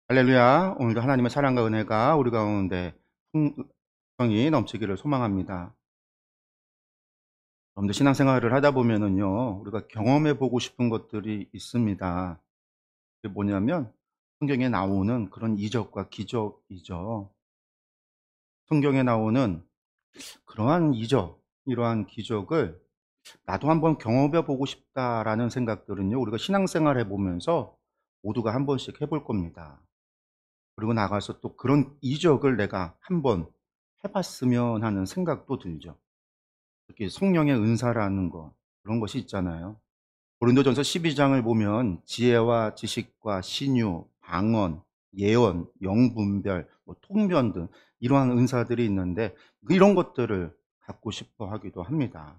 할렐루야. 오늘도 하나님의 사랑과 은혜가 우리 가운데 풍성이 넘치기를 소망합니다. 여러분들 신앙생활을 하다 보면은요, 우리가 경험해 보고 싶은 것들이 있습니다. 그게 뭐냐면 성경에 나오는 그런 이적과 기적이죠. 성경에 나오는 그러한 이적, 이러한 기적을 나도 한번 경험해 보고 싶다라는 생각들은요, 우리가 신앙생활 해보면서 모두가 한 번씩 해볼 겁니다. 그리고 나가서 또 그런 이적을 내가 한번 해봤으면 하는 생각도 들죠. 특히 성령의 은사라는 것, 그런 것이 있잖아요. 고린도전서 12장을 보면 지혜와 지식과 신유, 방언, 예언, 영분별, 통변 등 이러한 은사들이 있는데 이런 것들을 갖고 싶어 하기도 합니다.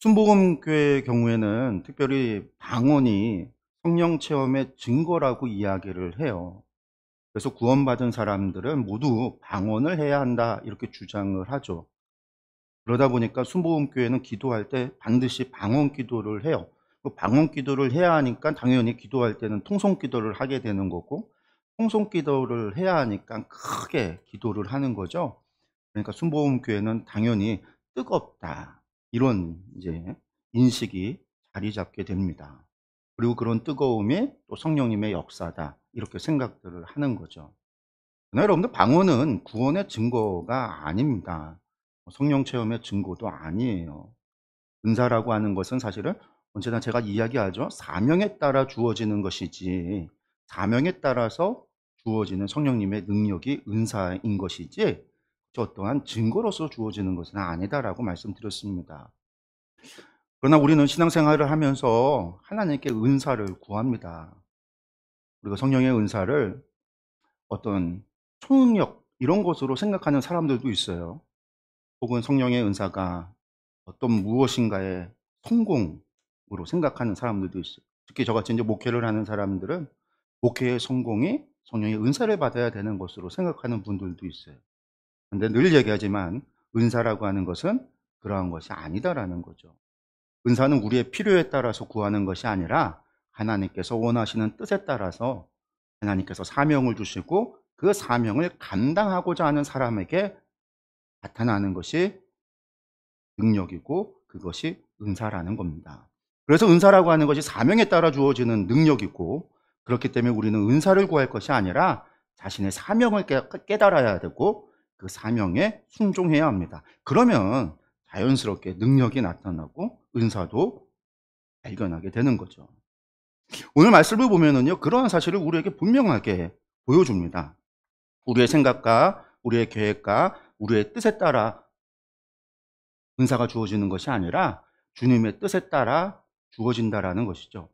순복음교회의 경우에는 특별히 방언이 성령 체험의 증거라고 이야기를 해요. 그래서 구원받은 사람들은 모두 방언을 해야 한다 이렇게 주장을 하죠. 그러다 보니까 순복음교회는 기도할 때 반드시 방언 기도를 해요. 그 방언 기도를 해야 하니까 당연히 기도할 때는 통성 기도를 하게 되는 거고, 통성 기도를 해야 하니까 크게 기도를 하는 거죠. 그러니까 순복음교회는 당연히 뜨겁다 이런 이제 인식이 자리 잡게 됩니다. 그리고 그런 뜨거움이 또 성령님의 역사다 이렇게 생각들을 하는 거죠. 그러나 여러분들 방언은 구원의 증거가 아닙니다. 성령 체험의 증거도 아니에요. 은사라고 하는 것은 사실은 언제나 제가 이야기하죠. 사명에 따라 주어지는 것이지 사명에 따라서 주어지는 성령님의 능력이 은사인 것이지 어떠한 증거로서 주어지는 것은 아니다라고 말씀드렸습니다. 그러나 우리는 신앙생활을 하면서 하나님께 은사를 구합니다. 우리가 성령의 은사를 어떤 초능력 이런 것으로 생각하는 사람들도 있어요. 혹은 성령의 은사가 어떤 무엇인가의 성공으로 생각하는 사람들도 있어요. 특히 저같이 이제 목회를 하는 사람들은 목회의 성공이 성령의 은사를 받아야 되는 것으로 생각하는 분들도 있어요. 근데 늘 얘기하지만 은사라고 하는 것은 그러한 것이 아니다라는 거죠. 은사는 우리의 필요에 따라서 구하는 것이 아니라 하나님께서 원하시는 뜻에 따라서 하나님께서 사명을 주시고 그 사명을 감당하고자 하는 사람에게 나타나는 것이 능력이고 그것이 은사라는 겁니다. 그래서 은사라고 하는 것이 사명에 따라 주어지는 능력이고, 그렇기 때문에 우리는 은사를 구할 것이 아니라 자신의 사명을 깨달아야 되고 그 사명에 순종해야 합니다. 그러면 자연스럽게 능력이 나타나고 은사도 발견하게 되는 거죠. 오늘 말씀을 보면은요, 그러한 사실을 우리에게 분명하게 보여줍니다. 우리의 생각과 우리의 계획과 우리의 뜻에 따라 은사가 주어지는 것이 아니라 주님의 뜻에 따라 주어진다라는 것이죠.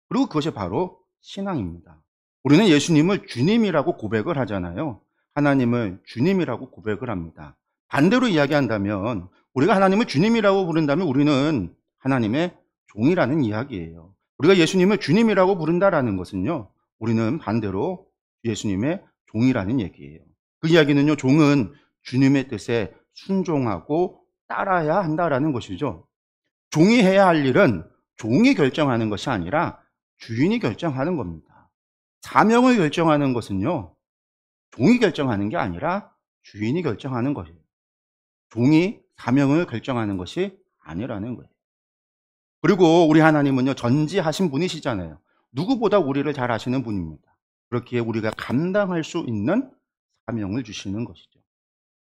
그리고 그것이 바로 신앙입니다. 우리는 예수님을 주님이라고 고백을 하잖아요. 하나님을 주님이라고 고백을 합니다. 반대로 이야기한다면 우리가 하나님을 주님이라고 부른다면 우리는 하나님의 종이라는 이야기예요. 우리가 예수님을 주님이라고 부른다라는 것은요, 우리는 반대로 예수님의 종이라는 얘기예요. 그 이야기는요, 종은 주님의 뜻에 순종하고 따라야 한다라는 것이죠. 종이 해야 할 일은 종이 결정하는 것이 아니라 주인이 결정하는 겁니다. 사명을 결정하는 것은요, 종이 결정하는 게 아니라 주인이 결정하는 것이에요. 종이 사명을 결정하는 것이 아니라는 거예요. 그리고 우리 하나님은요, 전지하신 분이시잖아요. 누구보다 우리를 잘 아시는 분입니다. 그렇기에 우리가 감당할 수 있는 사명을 주시는 것이죠.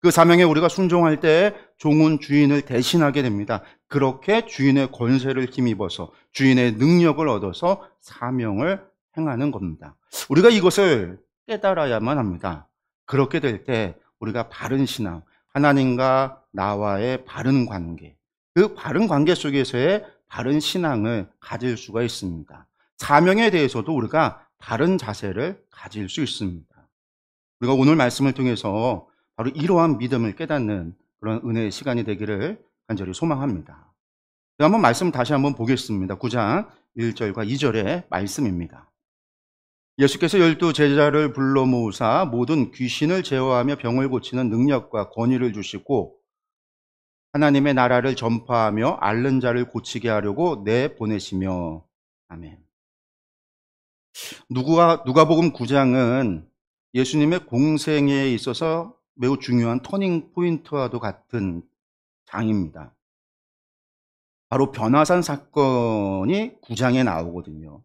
그 사명에 우리가 순종할 때 종은 주인을 대신하게 됩니다. 그렇게 주인의 권세를 힘입어서 주인의 능력을 얻어서 사명을 행하는 겁니다. 우리가 이것을 깨달아야만 합니다. 그렇게 될 때 우리가 바른 신앙, 하나님과 나와의 바른 관계, 그 바른 관계 속에서의 바른 신앙을 가질 수가 있습니다. 사명에 대해서도 우리가 바른 자세를 가질 수 있습니다. 우리가 오늘 말씀을 통해서 바로 이러한 믿음을 깨닫는 그런 은혜의 시간이 되기를 간절히 소망합니다. 제가 한번 말씀 다시 한번 보겠습니다. 9장 1절과 2절의 말씀입니다. 예수께서 12 제자를 불러 모으사 모든 귀신을 제어하며 병을 고치는 능력과 권위를 주시고 하나님의 나라를 전파하며 앓는 자를 고치게 하려고 내보내시며. 아멘. 누가복음 9장은 예수님의 공생애에 있어서 매우 중요한 터닝 포인트와도 같은 장입니다. 바로 변화산 사건이 9장에 나오거든요.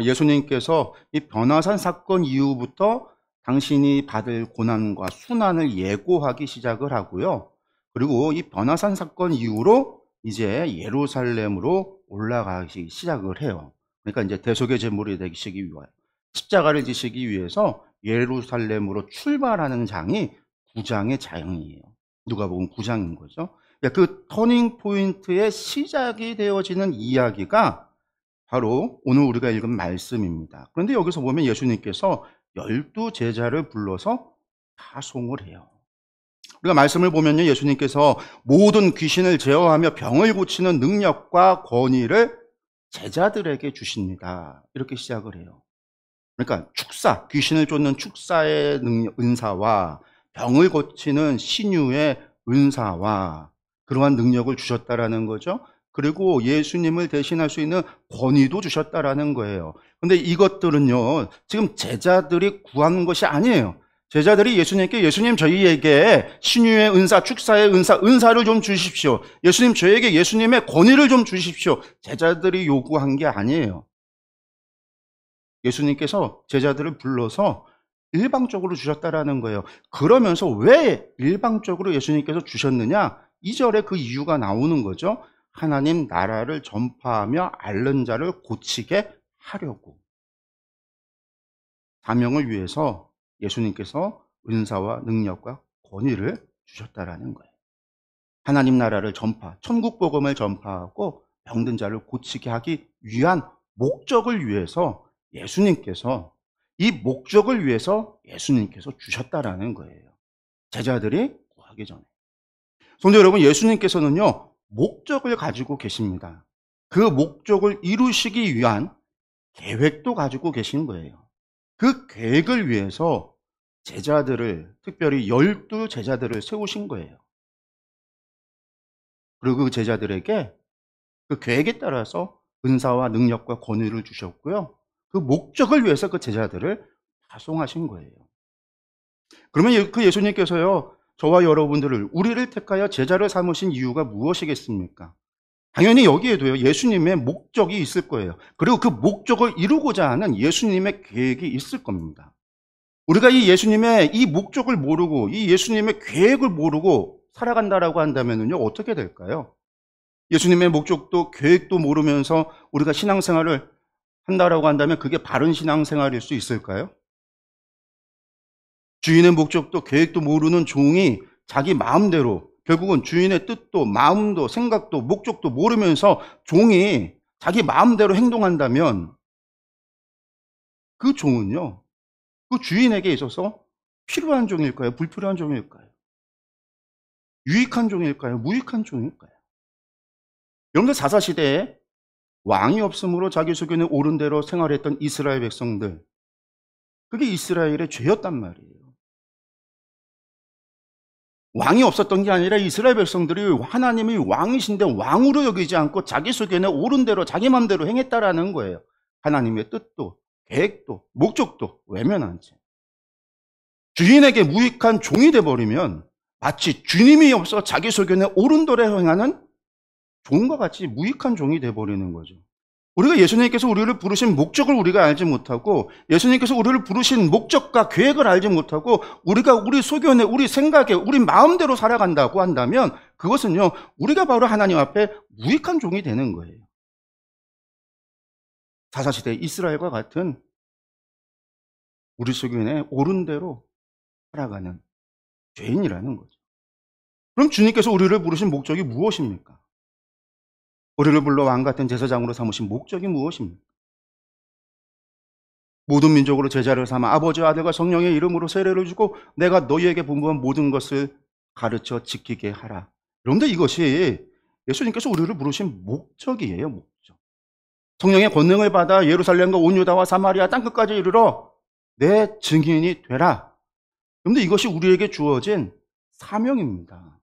예수님께서 이 변화산 사건 이후부터 당신이 받을 고난과 순환을 예고하기 시작을 하고요. 그리고 이 변화산 사건 이후로 이제 예루살렘으로 올라가기 시작을 해요. 그러니까 이제 대속의 제물이 되시기 위하여 십자가를 지시기 위해서 예루살렘으로 출발하는 장이 9장의 장이에요. 누가복음 9장인 거죠. 그러니까 그 터닝 포인트의 시작이 되어지는 이야기가 바로 오늘 우리가 읽은 말씀입니다. 그런데 여기서 보면 예수님께서 12제자를 불러서 파송을 해요. 우리가 말씀을 보면요, 예수님께서 모든 귀신을 제어하며 병을 고치는 능력과 권위를 제자들에게 주십니다. 이렇게 시작을 해요. 그러니까 축사, 귀신을 쫓는 축사의 은사와 병을 고치는 신유의 은사와 그러한 능력을 주셨다라는 거죠. 그리고 예수님을 대신할 수 있는 권위도 주셨다라는 거예요. 근데 이것들은요, 지금 제자들이 구하는 것이 아니에요. 제자들이 예수님께 예수님 저희에게 신유의 은사, 축사의 은사를 좀 주십시오. 예수님 저에게 예수님의 권위를 좀 주십시오. 제자들이 요구한 게 아니에요. 예수님께서 제자들을 불러서 일방적으로 주셨다라는 거예요. 그러면서 왜 일방적으로 예수님께서 주셨느냐? 2절에 그 이유가 나오는 거죠. 하나님 나라를 전파하며 앓는 자를 고치게 하려고. 사명을 위해서 예수님께서 은사와 능력과 권위를 주셨다라는 거예요. 하나님 나라를 천국 복음을 전파하고 병든 자를 고치게 하기 위한 목적을 위해서 이 목적을 위해서 예수님께서 주셨다라는 거예요. 제자들이 구하기 전에. 성도 여러분, 예수님께서는요, 목적을 가지고 계십니다. 그 목적을 이루시기 위한 계획도 가지고 계신 거예요. 그 계획을 위해서 제자들을, 특별히 12제자들을 세우신 거예요. 그리고 그 제자들에게 그 계획에 따라서 은사와 능력과 권위를 주셨고요. 그 목적을 위해서 그 제자들을 파송하신 거예요. 그러면 그 예수님께서요, 저와 여러분들을, 우리를 택하여 제자를 삼으신 이유가 무엇이겠습니까? 당연히 여기에도요, 예수님의 목적이 있을 거예요. 그리고 그 목적을 이루고자 하는 예수님의 계획이 있을 겁니다. 우리가 이 예수님의 이 목적을 모르고, 이 예수님의 계획을 모르고 살아간다라고 한다면요, 어떻게 될까요? 예수님의 목적도 계획도 모르면서 우리가 신앙생활을 한다라고 한다면 그게 바른 신앙생활일 수 있을까요? 주인의 목적도 계획도 모르는 종이 자기 마음대로, 결국은 주인의 뜻도 마음도 생각도 목적도 모르면서 종이 자기 마음대로 행동한다면 그 종은요, 그 주인에게 있어서 필요한 종일까요? 불필요한 종일까요? 유익한 종일까요? 무익한 종일까요? 여러분들 사사시대에 왕이 없으므로 자기 소견에 옳은 대로 생활했던 이스라엘 백성들, 그게 이스라엘의 죄였단 말이에요. 왕이 없었던 게 아니라 이스라엘 백성들이 하나님이 왕이신데 왕으로 여기지 않고 자기 소견에 옳은 대로 자기 마음대로 행했다라는 거예요. 하나님의 뜻도 계획도 목적도 외면한 채 주인에게 무익한 종이 돼버리면 마치 주님이 없어 자기 소견에 옳은 대로 행하는 종과 같이 무익한 종이 돼버리는 거죠. 우리가 예수님께서 우리를 부르신 목적을 우리가 알지 못하고 예수님께서 우리를 부르신 목적과 계획을 알지 못하고 우리가 우리 소견에 우리 생각에 우리 마음대로 살아간다고 한다면 그것은요, 우리가 바로 하나님 앞에 무익한 종이 되는 거예요. 사사시대 이스라엘과 같은 우리 소견에 옳은 대로 살아가는 죄인이라는 거죠. 그럼 주님께서 우리를 부르신 목적이 무엇입니까? 우리를 불러 왕같은 제사장으로 삼으신 목적이 무엇입니까? 모든 민족으로 제자를 삼아 아버지와 아들과 성령의 이름으로 세례를 주고 내가 너희에게 분부한 모든 것을 가르쳐 지키게 하라. 여러분들, 이것이 예수님께서 우리를 부르신 목적이에요. 목적. 성령의 권능을 받아 예루살렘과 온 유다와 사마리아 땅끝까지 이르러 내 증인이 되라. 여러분들, 이것이 우리에게 주어진 사명입니다.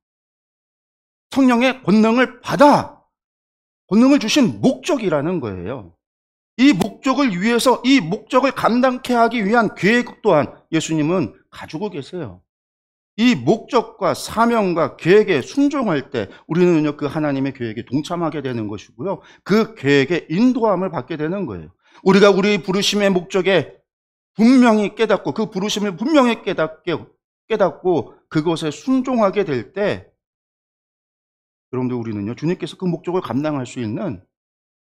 성령의 권능을 받아 권능을 주신 목적이라는 거예요. 이 목적을 위해서 이 목적을 감당케 하기 위한 계획 또한 예수님은 가지고 계세요. 이 목적과 사명과 계획에 순종할 때 우리는요, 그 하나님의 계획에 동참하게 되는 것이고요. 그 계획의 인도함을 받게 되는 거예요. 우리가 우리 부르심의 목적에 분명히 깨닫고 그 부르심을 분명히 깨닫고 그것에 순종하게 될 때, 여러분들, 우리는요, 주님께서 그 목적을 감당할 수 있는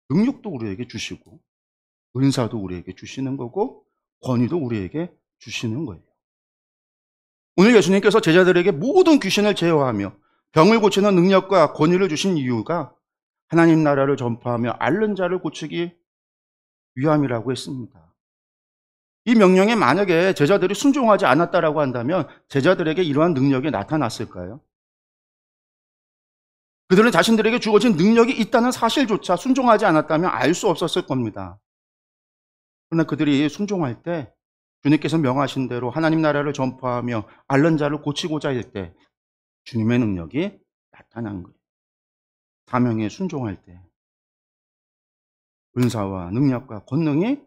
능력도 우리에게 주시고 은사도 우리에게 주시는 거고 권위도 우리에게 주시는 거예요. 오늘 예수님께서 제자들에게 모든 귀신을 제어하며 병을 고치는 능력과 권위를 주신 이유가 하나님 나라를 전파하며 앓는 자를 고치기 위함이라고 했습니다. 이 명령에 만약에 제자들이 순종하지 않았다라고 한다면 제자들에게 이러한 능력이 나타났을까요? 그들은 자신들에게 주어진 능력이 있다는 사실조차 순종하지 않았다면 알 수 없었을 겁니다. 그러나 그들이 순종할 때 주님께서 명하신 대로 하나님 나라를 전파하며 앓는 자를 고치고자 할 때 주님의 능력이 나타난 거예요. 사명에 순종할 때 은사와 능력과 권능이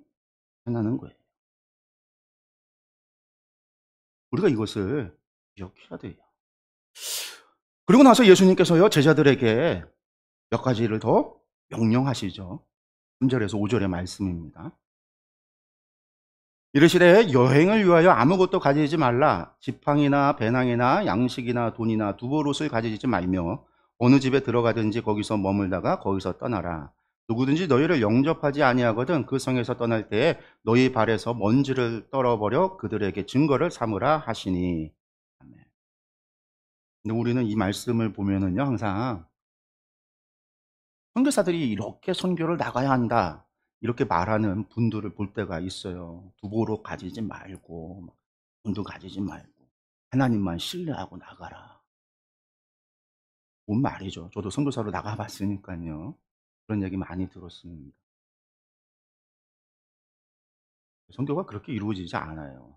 나타나는 거예요. 우리가 이것을 기억해야 돼요. 그리고 나서 예수님께서요, 제자들에게 몇 가지를 더 명령하시죠. 3절에서 5절의 말씀입니다. 이르시되 여행을 위하여 아무것도 가지지 말라. 지팡이나 배낭이나 양식이나 돈이나 두보롯을 가지지 말며 어느 집에 들어가든지 거기서 머물다가 거기서 떠나라. 누구든지 너희를 영접하지 아니하거든 그 성에서 떠날 때에 너희 발에서 먼지를 떨어버려 그들에게 증거를 삼으라 하시니. 아멘. 근데 우리는 이 말씀을 보면은요, 항상 선교사들이 이렇게 선교를 나가야 한다 이렇게 말하는 분들을 볼 때가 있어요. 두보로 가지지 말고 돈도 가지지 말고 하나님만 신뢰하고 나가라. 뭔 말이죠. 저도 선교사로 나가봤으니까요. 그런 얘기 많이 들었습니다. 선교가 그렇게 이루어지지 않아요.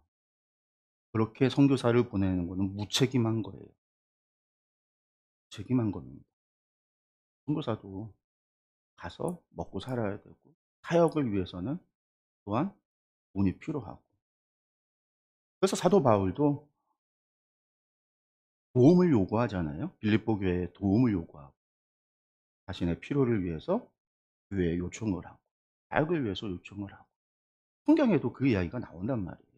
그렇게 선교사를 보내는 것은 무책임한 거예요. 책임한 겁니다. 선교사도 가서 먹고 살아야 되고 사역을 위해서는 또한 돈이 필요하고, 그래서 사도 바울도 도움을 요구하잖아요. 빌립보 교회에 도움을 요구하고 자신의 필요를 위해서 교회에 요청을 하고 사역을 위해서 요청을 하고, 성경에도 그 이야기가 나온단 말이에요.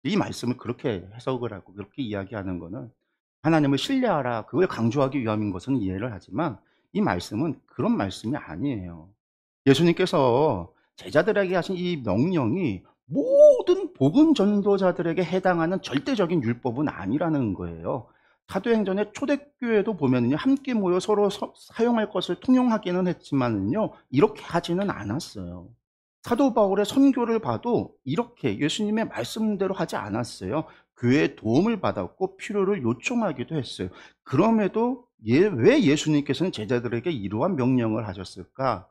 이 말씀을 그렇게 해석을 하고 그렇게 이야기하는 거는 하나님을 신뢰하라 그걸 강조하기 위함인 것은 이해를 하지만 이 말씀은 그런 말씀이 아니에요. 예수님께서 제자들에게 하신 이 명령이 모든 복음 전도자들에게 해당하는 절대적인 율법은 아니라는 거예요. 사도행전의 초대교회도 보면요, 함께 모여 서로 사용할 것을 통용하기는 했지만요, 이렇게 하지는 않았어요. 사도 바울의 선교를 봐도 이렇게 예수님의 말씀대로 하지 않았어요. 교회의 도움을 받았고 필요를 요청하기도 했어요. 그럼에도 왜 예수님께서는 제자들에게 이러한 명령을 하셨을까?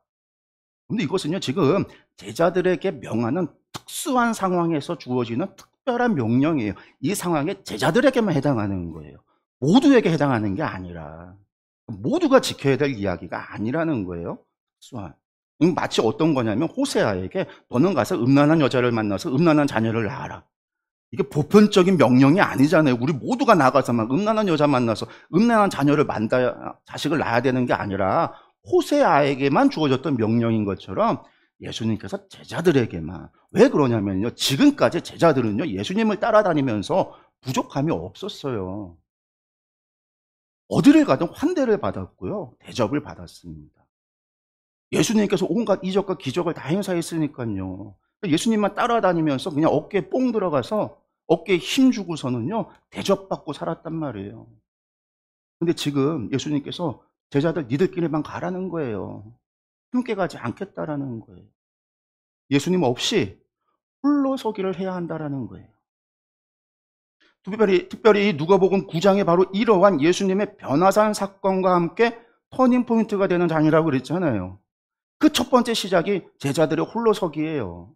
근데 이것은요, 지금 제자들에게 명하는 특수한 상황에서 주어지는 특별한 명령이에요. 이 상황에 제자들에게만 해당하는 거예요. 모두에게 해당하는 게 아니라, 모두가 지켜야 될 이야기가 아니라는 거예요. 특수한. 마치 어떤 거냐면 호세아에게 너는 가서 음란한 여자를 만나서 음란한 자녀를 낳아라. 이게 보편적인 명령이 아니잖아요. 우리 모두가 나가서 막 음란한 여자 만나서 음란한 자식을 낳아야 되는 게 아니라 호세아에게만 주어졌던 명령인 것처럼 예수님께서 제자들에게만. 왜 그러냐면요, 지금까지 제자들은요, 예수님을 따라다니면서 부족함이 없었어요. 어디를 가든 환대를 받았고요, 대접을 받았습니다. 예수님께서 온갖 이적과 기적을 다 행사했으니까요. 예수님만 따라다니면서 그냥 어깨에 뽕 들어가서 어깨에 힘 주고서는요, 대접받고 살았단 말이에요. 근데 지금 예수님께서 제자들 니들끼리만 가라는 거예요. 함께 가지 않겠다라는 거예요. 예수님 없이 홀로 서기를 해야 한다라는 거예요. 특별히 누가복음 9장에 바로 이러한 예수님의 변화산 사건과 함께 터닝 포인트가 되는 장이라고 그랬잖아요. 그 첫 번째 시작이 제자들의 홀로서기예요.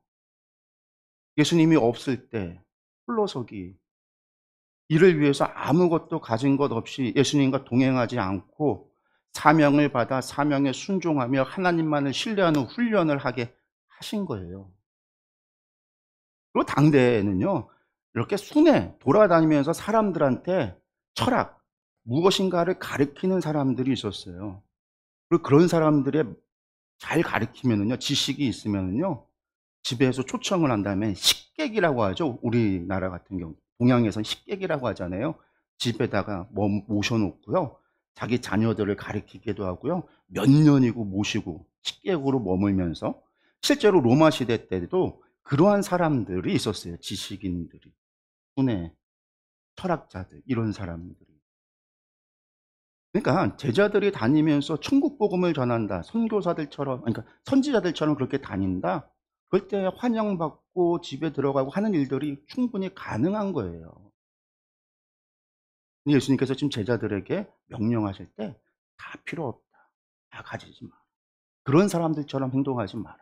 예수님이 없을 때 홀로서기. 이를 위해서 아무것도 가진 것 없이 예수님과 동행하지 않고 사명을 받아 사명에 순종하며 하나님만을 신뢰하는 훈련을 하게 하신 거예요. 그리고 당대에는요, 이렇게 순회 돌아다니면서 사람들한테 철학, 무엇인가를 가르치는 사람들이 있었어요. 그리고 그런 사람들의 잘 가르치면은요, 지식이 있으면은요, 집에서 초청을 한 다음에 식객이라고 하죠. 우리나라 같은 경우. 동양에선 식객이라고 하잖아요. 집에다가 모셔놓고요. 자기 자녀들을 가르치기도 하고요. 몇 년이고 모시고 식객으로 머물면서 실제로 로마 시대 때도 그러한 사람들이 있었어요. 지식인들이. 순회, 철학자들, 이런 사람들이. 그러니까 제자들이 다니면서 천국 복음을 전한다. 선교사들처럼, 그러니까 선지자들처럼 그렇게 다닌다. 그럴 때 환영받고 집에 들어가고 하는 일들이 충분히 가능한 거예요. 근데 예수님께서 지금 제자들에게 명령하실 때 다 필요 없다. 다 가지지 마. 그런 사람들처럼 행동하지 마라.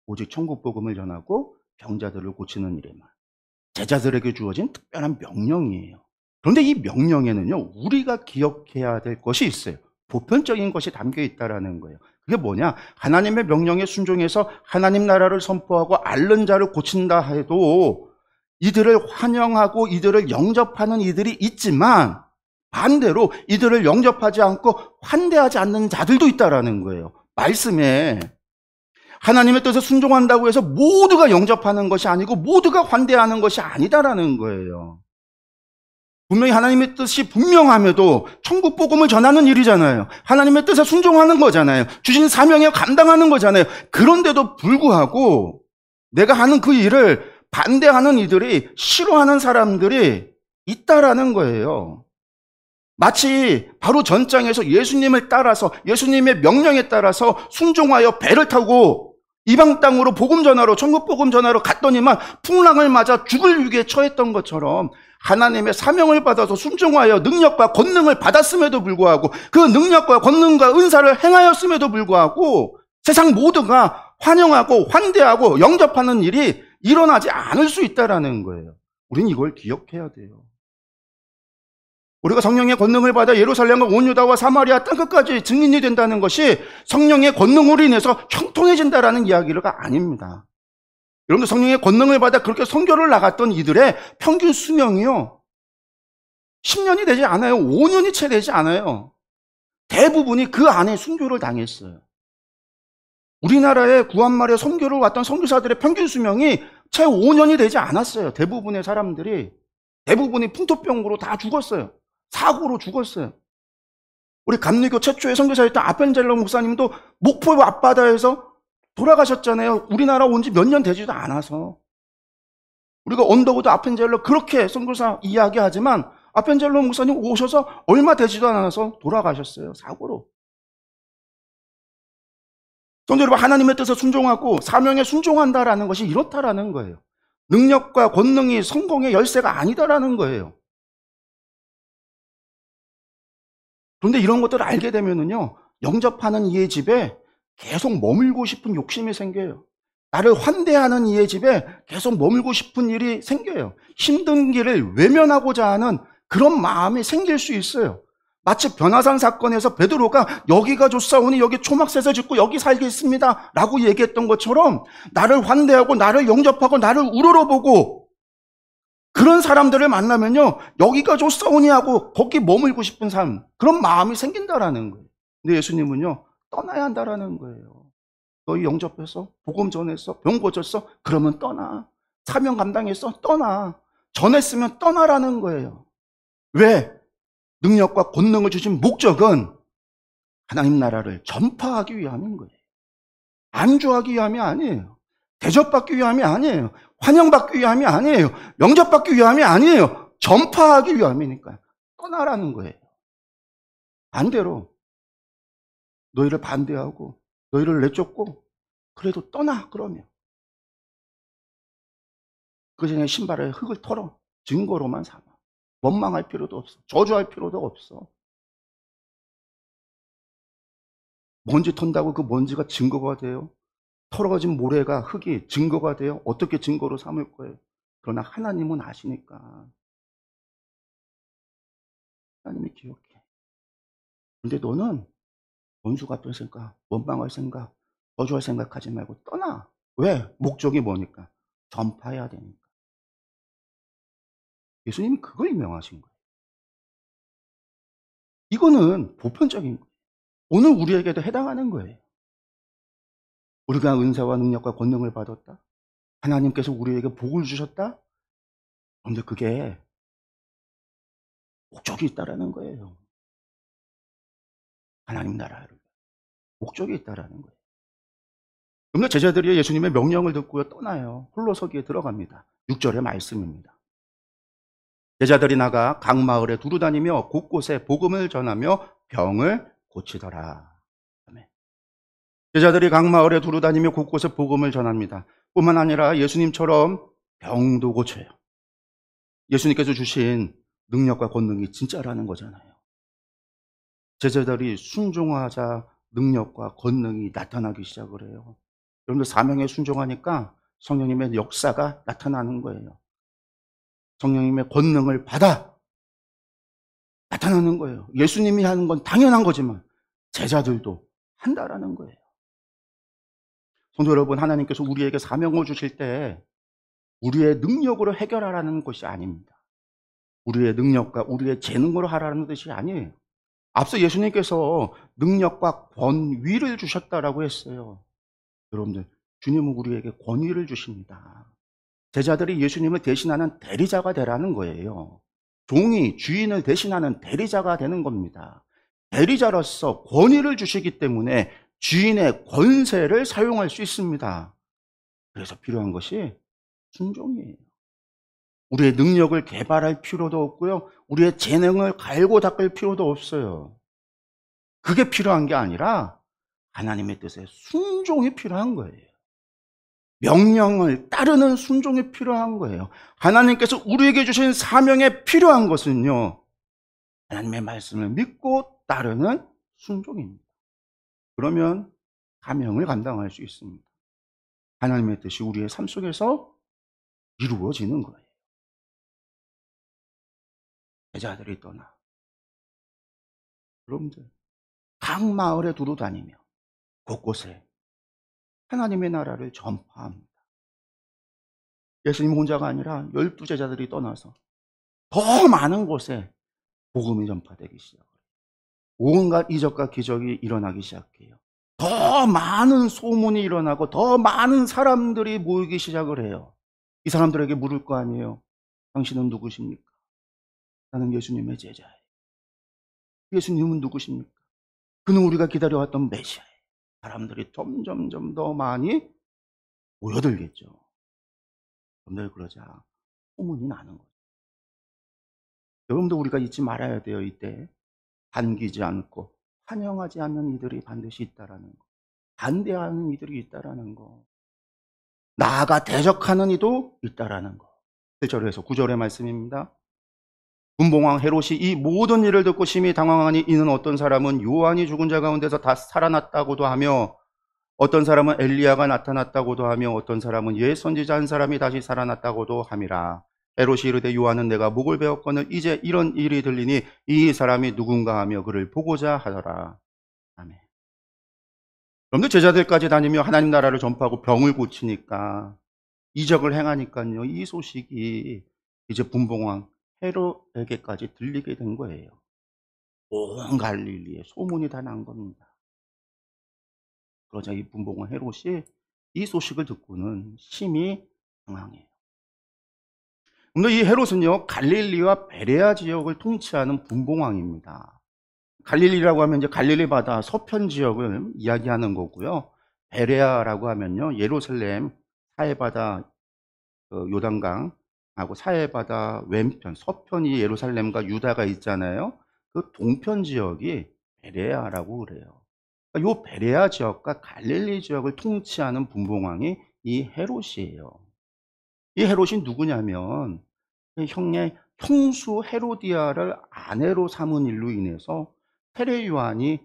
오직 천국 복음을 전하고 병자들을 고치는 일에만. 제자들에게 주어진 특별한 명령이에요. 그런데 이 명령에는요, 우리가 기억해야 될 것이 있어요. 보편적인 것이 담겨 있다라는 거예요. 그게 뭐냐? 하나님의 명령에 순종해서 하나님 나라를 선포하고 앓는 자를 고친다 해도 이들을 환영하고 이들을 영접하는 이들이 있지만 반대로 이들을 영접하지 않고 환대하지 않는 자들도 있다라는 거예요. 말씀에 하나님의 뜻에 순종한다고 해서 모두가 영접하는 것이 아니고 모두가 환대하는 것이 아니다라는 거예요. 분명히 하나님의 뜻이 분명함에도 천국 복음을 전하는 일이잖아요. 하나님의 뜻에 순종하는 거잖아요. 주신 사명에 감당하는 거잖아요. 그런데도 불구하고 내가 하는 그 일을 반대하는 이들이, 싫어하는 사람들이 있다라는 거예요. 마치 바로 전장에서 예수님을 따라서, 예수님의 명령에 따라서 순종하여 배를 타고 이방 땅으로 복음 전하러, 천국 복음 전하러 갔더니만 풍랑을 맞아 죽을 위기에 처했던 것처럼 하나님의 사명을 받아서 순종하여 능력과 권능을 받았음에도 불구하고, 그 능력과 권능과 은사를 행하였음에도 불구하고 세상 모두가 환영하고 환대하고 영접하는 일이 일어나지 않을 수 있다는 거예요. 우린 이걸 기억해야 돼요. 우리가 성령의 권능을 받아 예루살렘과 온 유다와 사마리아 땅끝까지 증인이 된다는 것이 성령의 권능으로 인해서 형통해진다라는 이야기가 아닙니다. 여러분들, 성령의 권능을 받아 그렇게 선교를 나갔던 이들의 평균 수명이요, 10년이 되지 않아요. 5년이 채 되지 않아요. 대부분이 그 안에 순교를 당했어요. 우리나라에 구한말에 선교를 왔던 선교사들의 평균 수명이 채 5년이 되지 않았어요. 대부분의 사람들이, 대부분이 풍토병으로 다 죽었어요. 사고로 죽었어요. 우리 감리교 최초의 선교사였던 아펜젤로 목사님도 목포 앞바다에서 돌아가셨잖아요. 우리나라 온 지 몇 년 되지도 않아서. 우리가 언더우드 아펜젤로 그렇게 선교사 이야기하지만 아펜젤로 목사님 오셔서 얼마 되지도 않아서 돌아가셨어요. 사고로. 성도 여러분, 하나님의 뜻에 순종하고 사명에 순종한다라는 것이 이렇다라는 거예요. 능력과 권능이 성공의 열쇠가 아니다라는 거예요. 그런데 이런 것들을 알게 되면은요, 영접하는 이의 집에 계속 머물고 싶은 욕심이 생겨요. 나를 환대하는 이의 집에 계속 머물고 싶은 일이 생겨요. 힘든 길을 외면하고자 하는 그런 마음이 생길 수 있어요. 마치 변화산 사건에서 베드로가 여기가 좋사오니 여기 초막셋을 짓고 여기 살겠습니다 라고 얘기했던 것처럼, 나를 환대하고 나를 영접하고 나를 우러러보고 그런 사람들을 만나면요, 여기가 좋사오니 하고 거기 머물고 싶은 삶, 그런 마음이 생긴다라는 거예요. 근데 예수님은요, 떠나야 한다라는 거예요. 너희 영접했어? 복음 전했어? 병 고쳤어? 그러면 떠나. 사명 감당했어? 떠나. 전했으면 떠나라는 거예요. 왜? 능력과 권능을 주신 목적은 하나님 나라를 전파하기 위함인 거예요. 안주하기 위함이 아니에요. 대접받기 위함이 아니에요. 환영받기 위함이 아니에요. 영접받기 위함이 아니에요. 전파하기 위함이니까 떠나라는 거예요. 반대로 너희를 반대하고 너희를 내쫓고 그래도 떠나, 그러면 그 전에 신발에 흙을 털어 증거로만 삼아. 원망할 필요도 없어. 저주할 필요도 없어. 먼지 턴다고 그 먼지가 증거가 돼요? 털어진 모래가, 흙이 증거가 돼요? 어떻게 증거로 삼을 거예요? 그러나 하나님은 아시니까 하나님이 기억해. 근데 너는 원수 갚을 생각, 원망할 생각, 저주할 생각하지 말고 떠나. 왜? 목적이 뭐니까? 전파해야 되니까. 예수님이 그걸 명하신 거예요. 이거는 보편적인 거예요. 오늘 우리에게도 해당하는 거예요. 우리가 은사와 능력과 권능을 받았다. 하나님께서 우리에게 복을 주셨다. 그런데 그게 목적이 있다라는 거예요. 하나님 나라를 목적이 있다라는 거예요. 그런데 제자들이 예수님의 명령을 듣고 떠나요. 홀로서기에 들어갑니다. 6절의 말씀입니다. 제자들이 나가 각 마을에 두루다니며 곳곳에 복음을 전하며 병을 고치더라. 아멘. 제자들이 각 마을에 두루다니며 곳곳에 복음을 전합니다. 뿐만 아니라 예수님처럼 병도 고쳐요. 예수님께서 주신 능력과 권능이 진짜라는 거잖아요. 제자들이 순종하자 능력과 권능이 나타나기 시작을 해요. 여러분들 사명에 순종하니까 성령님의 역사가 나타나는 거예요. 성령님의 권능을 받아 나타나는 거예요. 예수님이 하는 건 당연한 거지만 제자들도 한다라는 거예요. 성도 여러분, 하나님께서 우리에게 사명을 주실 때 우리의 능력으로 해결하라는 것이 아닙니다. 우리의 능력과 우리의 재능으로 하라는 뜻이 아니에요. 앞서 예수님께서 능력과 권위를 주셨다라고 했어요. 여러분들, 주님은 우리에게 권위를 주십니다. 제자들이 예수님을 대신하는 대리자가 되라는 거예요. 종이 주인을 대신하는 대리자가 되는 겁니다. 대리자로서 권위를 주시기 때문에 주인의 권세를 사용할 수 있습니다. 그래서 필요한 것이 순종이에요. 우리의 능력을 개발할 필요도 없고요. 우리의 재능을 갈고 닦을 필요도 없어요. 그게 필요한 게 아니라 하나님의 뜻에 순종이 필요한 거예요. 명령을 따르는 순종이 필요한 거예요. 하나님께서 우리에게 주신 사명에 필요한 것은요, 하나님의 말씀을 믿고 따르는 순종입니다. 그러면 사명을 감당할 수 있습니다. 하나님의 뜻이 우리의 삶 속에서 이루어지는 거예요. 제자들이 떠나 여러분들 각 마을에 두루 다니며 곳곳에 하나님의 나라를 전파합니다. 예수님 혼자가 아니라 12제자들이 떠나서 더 많은 곳에 복음이 전파되기 시작해요. 온갖 이적과 기적이 일어나기 시작해요. 더 많은 소문이 일어나고 더 많은 사람들이 모이기 시작을 해요. 이 사람들에게 물을 거 아니에요. 당신은 누구십니까? 나는 예수님의 제자예요. 예수님은 누구십니까? 그는 우리가 기다려왔던 메시아예요. 사람들이 점점점 더 많이 모여들겠죠. 그런데 그러자 소문이 나는 거죠. 여러분도 우리가 잊지 말아야 돼요. 이때 반기지 않고 환영하지 않는 이들이 반드시 있다라는 거. 반대하는 이들이 있다라는 거. 나아가 대적하는 이도 있다라는 거. 7절에서 9절의 말씀입니다. 분봉왕 헤롯이 이 모든 일을 듣고 심히 당황하니 이는 어떤 사람은 요한이 죽은 자 가운데서 다 살아났다고도 하며 어떤 사람은 엘리야가 나타났다고도 하며 어떤 사람은 옛 선지자 한 사람이 다시 살아났다고도 함이라. 헤롯이 이르되 요한은 내가 목을 베었거늘 이제 이런 일이 들리니 이 사람이 누군가 하며 그를 보고자 하더라. 아멘. 여러분들 제자들까지 다니며 하나님 나라를 전파하고 병을 고치니까 이적을 행하니까요. 이 소식이 이제 분봉왕 헤롯에게까지 들리게 된 거예요. 온 갈릴리에 소문이 다 난 겁니다. 그러자 이 분봉왕 헤롯이 이 소식을 듣고는 심히 당황해요. 근데 이 헤롯은요, 갈릴리와 베레아 지역을 통치하는 분봉왕입니다. 갈릴리라고 하면 이제 갈릴리 바다 서편 지역을 이야기하는 거고요. 베레아라고 하면요, 예루살렘 사해바다 요단강하고 사해바다 왼편 서편이 예루살렘과 유다가 있잖아요. 그 동편 지역이 베레아라고 그래요. 이 베레아 지역과 갈릴리 지역을 통치하는 분봉왕이 이 헤롯이에요. 이 헤롯이 누구냐면 형의 형수 헤로디아를 아내로 삼은 일로 인해서 세례 요한이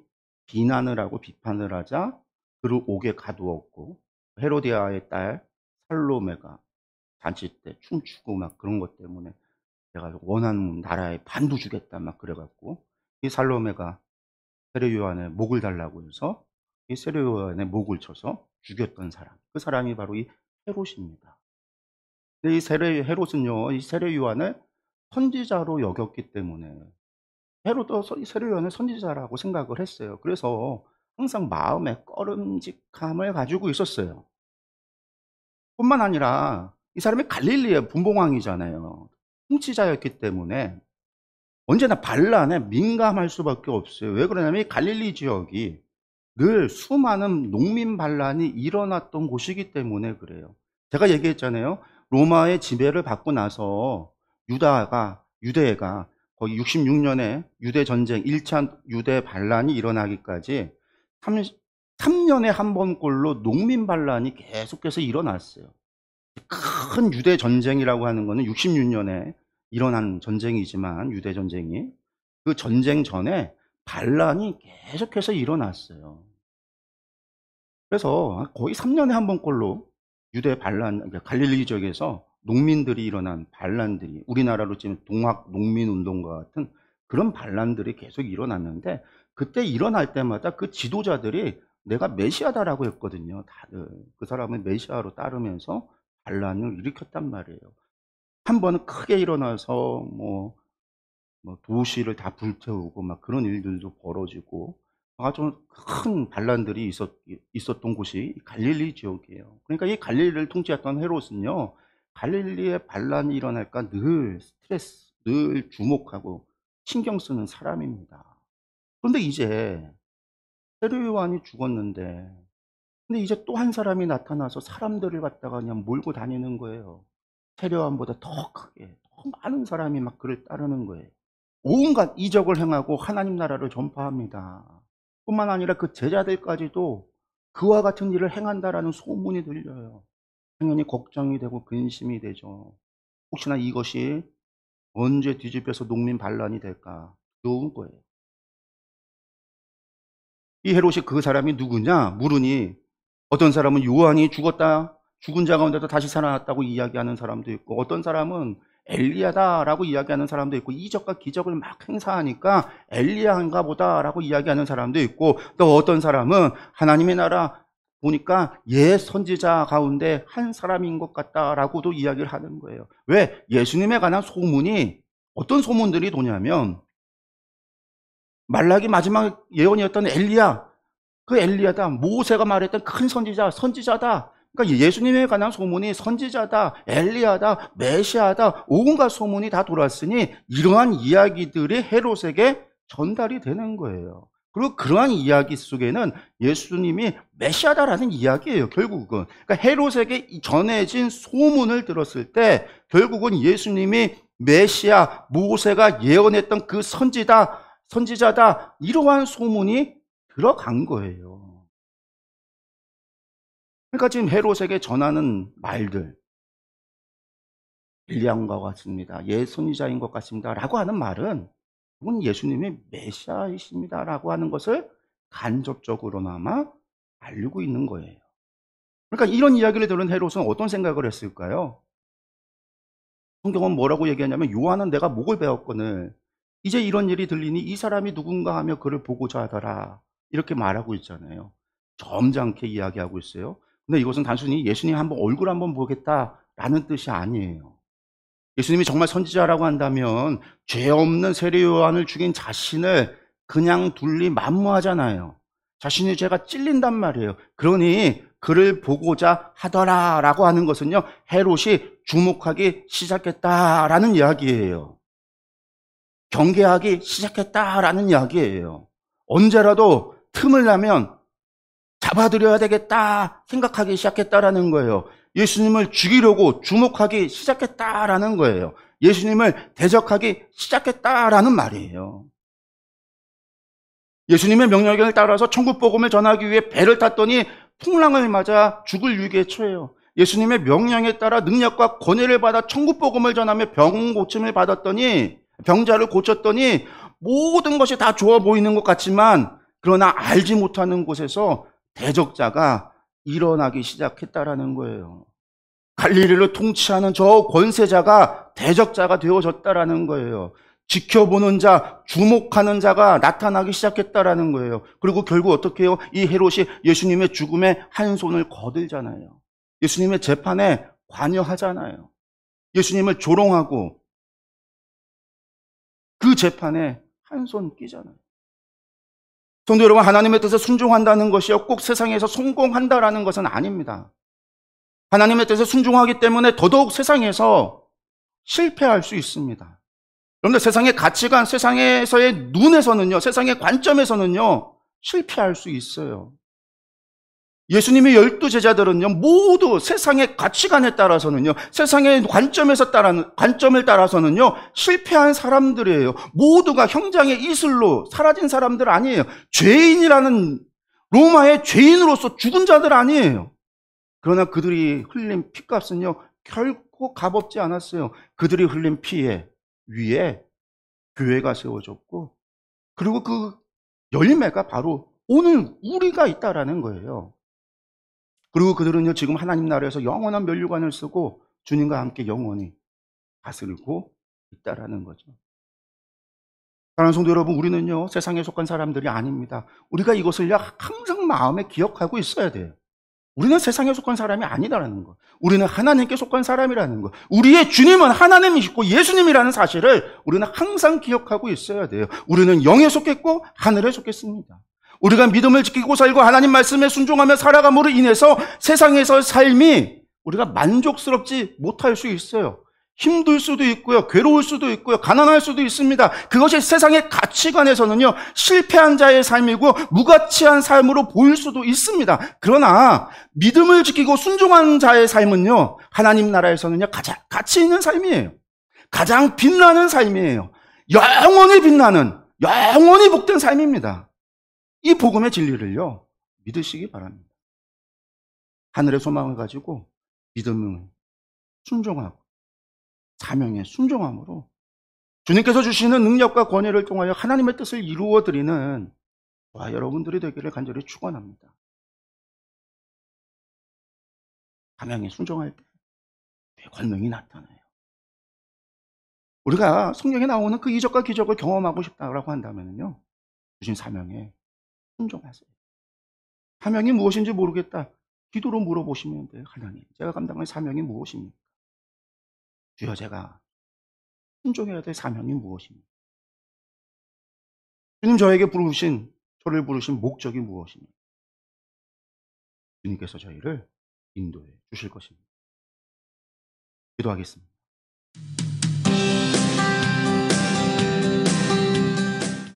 비난을 하고 비판을 하자 그를 옥에 가두었고 헤로디아의 딸 살로메가 잔치 때 춤추고 막 그런 것 때문에 내가 원하는 나라에 반도 주겠다 막 그래갖고 이 살로메가 세례 요한의 목을 달라고 해서 이 세례요한의 목을 쳐서 죽였던 사람. 그 사람이 바로 이 헤롯입니다. 근데 이 헤롯은요, 이 세례요한을 선지자로 여겼기 때문에 헤롯도 이 세례요한을 선지자라고 생각을 했어요. 그래서 항상 마음에 꺼름직함을 가지고 있었어요. 뿐만 아니라 이 사람이 갈릴리의 분봉왕이잖아요. 통치자였기 때문에 언제나 반란에 민감할 수밖에 없어요. 왜 그러냐면 이 갈릴리 지역이 늘 수많은 농민 반란이 일어났던 곳이기 때문에 그래요. 제가 얘기했잖아요. 로마의 지배를 받고 나서 유대가 거의 66년에 유대 전쟁, 1차 유대 반란이 일어나기까지 3년에 한 번꼴로 농민 반란이 계속해서 일어났어요. 큰 유대 전쟁이라고 하는 거는 66년에 일어난 전쟁이지만, 유대 전쟁이, 그 전쟁 전에 반란이 계속해서 일어났어요. 그래서 거의 3년에 한 번꼴로 유대 반란, 그러니까 갈릴리 지역에서 농민들이 일어난 반란들이, 우리나라로 치면 동학 농민 운동과 같은 그런 반란들이 계속 일어났는데, 그때 일어날 때마다 그 지도자들이 내가 메시아다라고 했거든요. 다들 그 사람은 메시아로 따르면서 반란을 일으켰단 말이에요. 한 번은 크게 일어나서 뭐 도시를 다 불태우고 막 그런 일들도 벌어지고 아주 큰 반란들이 있었던 곳이 갈릴리 지역이에요. 그러니까 이 갈릴리를 통치했던 헤롯은요, 갈릴리에 반란이 일어날까 늘 스트레스, 늘 주목하고 신경 쓰는 사람입니다. 그런데 이제 세례 요한이 죽었는데, 근데 이제 또 한 사람이 나타나서 사람들을 갖다가 그냥 몰고 다니는 거예요. 세례 요한보다 더 크게, 더 많은 사람이 막 그를 따르는 거예요. 온갖 이적을 행하고 하나님 나라를 전파합니다. 뿐만 아니라 그 제자들까지도 그와 같은 일을 행한다라는 소문이 들려요. 당연히 걱정이 되고 근심이 되죠. 혹시나 이것이 언제 뒤집혀서 농민 반란이 될까 두려운 거예요. 이 헤롯이 그 사람이 누구냐 물으니, 어떤 사람은 요한이 죽었다, 죽은 자 가운데서 다시 살아났다고 이야기하는 사람도 있고, 어떤 사람은 엘리야다라고 이야기하는 사람도 있고, 이적과 기적을 막 행사하니까 엘리야인가 보다라고 이야기하는 사람도 있고, 또 어떤 사람은 하나님의 나라 보니까 옛 선지자 가운데 한 사람인 것 같다라고도 이야기를 하는 거예요. 왜? 예수님에 관한 소문이, 어떤 소문들이 도냐면 말라기 마지막 예언이었던 엘리야, 그 엘리야다, 모세가 말했던 큰 선지자다. 그러니까 예수님에 관한 소문이 선지자다, 엘리야다, 메시아다, 온갖 소문이 다 돌았으니 이러한 이야기들이 헤롯에게 전달이 되는 거예요. 그리고 그러한 이야기 속에는 예수님이 메시아다라는 이야기예요, 결국은. 그러니까 헤롯에게 전해진 소문을 들었을 때 결국은 예수님이 메시아, 모세가 예언했던 그 선지자다, 이러한 소문이 들어간 거예요. 그러니까 지금 헤롯에게 전하는 말들, 엘리야인과 같습니다, 옛 선지자인 것 같습니다 라고 하는 말은, 그건 예수님이 메시아이십니다 라고 하는 것을 간접적으로나마 알리고 있는 거예요. 그러니까 이런 이야기를 들은 헤롯은 어떤 생각을 했을까요? 성경은 뭐라고 얘기하냐면, 요한은 내가 목을 베었거늘 이제 이런 일이 들리니 이 사람이 누군가 하며 그를 보고자 하더라, 이렇게 말하고 있잖아요. 점잖게 이야기하고 있어요. 근데 이것은 단순히 예수님 얼굴 한번 보겠다라는 뜻이 아니에요. 예수님이 정말 선지자라고 한다면 죄 없는 세례 요한을 죽인 자신을 그냥 둘리 만무하잖아요. 자신의 죄가 찔린단 말이에요. 그러니 그를 보고자 하더라라고 하는 것은요, 헤롯이 주목하기 시작했다라는 이야기예요. 경계하기 시작했다라는 이야기예요. 언제라도 틈을 나면 잡아들여야 되겠다 생각하기 시작했다라는 거예요. 예수님을 죽이려고 주목하기 시작했다라는 거예요. 예수님을 대적하기 시작했다라는 말이에요. 예수님의 명령을 따라서 천국 복음을 전하기 위해 배를 탔더니 풍랑을 맞아 죽을 위기에 처해요. 예수님의 명령에 따라 능력과 권위를 받아 천국 복음을 전하며 병 고침을 받았더니, 병자를 고쳤더니 모든 것이 다 좋아 보이는 것 같지만, 그러나 알지 못하는 곳에서 대적자가 일어나기 시작했다라는 거예요. 갈릴리를 통치하는 저 권세자가 대적자가 되어졌다라는 거예요. 지켜보는 자, 주목하는 자가 나타나기 시작했다라는 거예요. 그리고 결국 어떻게 해요? 이 헤롯이 예수님의 죽음에 한 손을 거들잖아요. 예수님의 재판에 관여하잖아요. 예수님을 조롱하고 그 재판에 한 손 끼잖아요. 성도 여러분, 하나님의 뜻에 순종한다는 것이요, 꼭 세상에서 성공한다라는 것은 아닙니다. 하나님의 뜻에 순종하기 때문에 더더욱 세상에서 실패할 수 있습니다. 여러분들, 세상의 가치관, 세상에서의 눈에서는요, 세상의 관점에서는요, 실패할 수 있어요. 예수님의 12제자들은요, 모두 세상의 가치관에 따라서는요, 세상의 관점을 따라서는요, 실패한 사람들이에요. 모두가 형장의 이슬로 사라진 사람들 아니에요. 죄인이라는, 로마의 죄인으로서 죽은 자들 아니에요. 그러나 그들이 흘린 피값은요, 결코 값없지 않았어요. 그들이 흘린 피에 위에 교회가 세워졌고, 그리고 그 열매가 바로 오늘 우리가 있다라는 거예요. 그리고 그들은요, 지금 하나님 나라에서 영원한 면류관을 쓰고 주님과 함께 영원히 다스리고 있다라는 거죠. 사랑하는 성도 여러분, 우리는요, 세상에 속한 사람들이 아닙니다. 우리가 이것을 항상 마음에 기억하고 있어야 돼요. 우리는 세상에 속한 사람이 아니다라는 거. 우리는 하나님께 속한 사람이라는 거. 우리의 주님은 하나님이시고 예수님이라는 사실을 우리는 항상 기억하고 있어야 돼요. 우리는 영에 속했고 하늘에 속했습니다. 우리가 믿음을 지키고 살고 하나님 말씀에 순종하며 살아감으로 인해서 세상에서의 삶이 우리가 만족스럽지 못할 수 있어요. 힘들 수도 있고요, 괴로울 수도 있고요, 가난할 수도 있습니다. 그것이 세상의 가치관에서는요, 실패한 자의 삶이고 무가치한 삶으로 보일 수도 있습니다. 그러나 믿음을 지키고 순종한 자의 삶은요, 하나님 나라에서는요, 가장 가치 있는 삶이에요. 가장 빛나는 삶이에요. 영원히 빛나는, 영원히 복된 삶입니다. 이 복음의 진리를요, 믿으시기 바랍니다. 하늘의 소망을 가지고 믿음을 순종하고 사명에 순종함으로 주님께서 주시는 능력과 권위를 통하여 하나님의 뜻을 이루어드리는 저와 여러분들이 되기를 간절히 축원합니다. 사명에 순종할 때 권능이 나타나요. 우리가 성경에 나오는 그 이적과 기적을 경험하고 싶다고 한다면요, 주신 사명에 순종하세요. 사명이 무엇인지 모르겠다, 기도로 물어보시면 돼요. 하나님, 제가 감당할 사명이 무엇입니까? 주여, 제가 순종해야 될 사명이 무엇입니까? 주님, 저를 부르신 목적이 무엇입니까? 주님께서 저희를 인도해 주실 것입니다. 기도하겠습니다.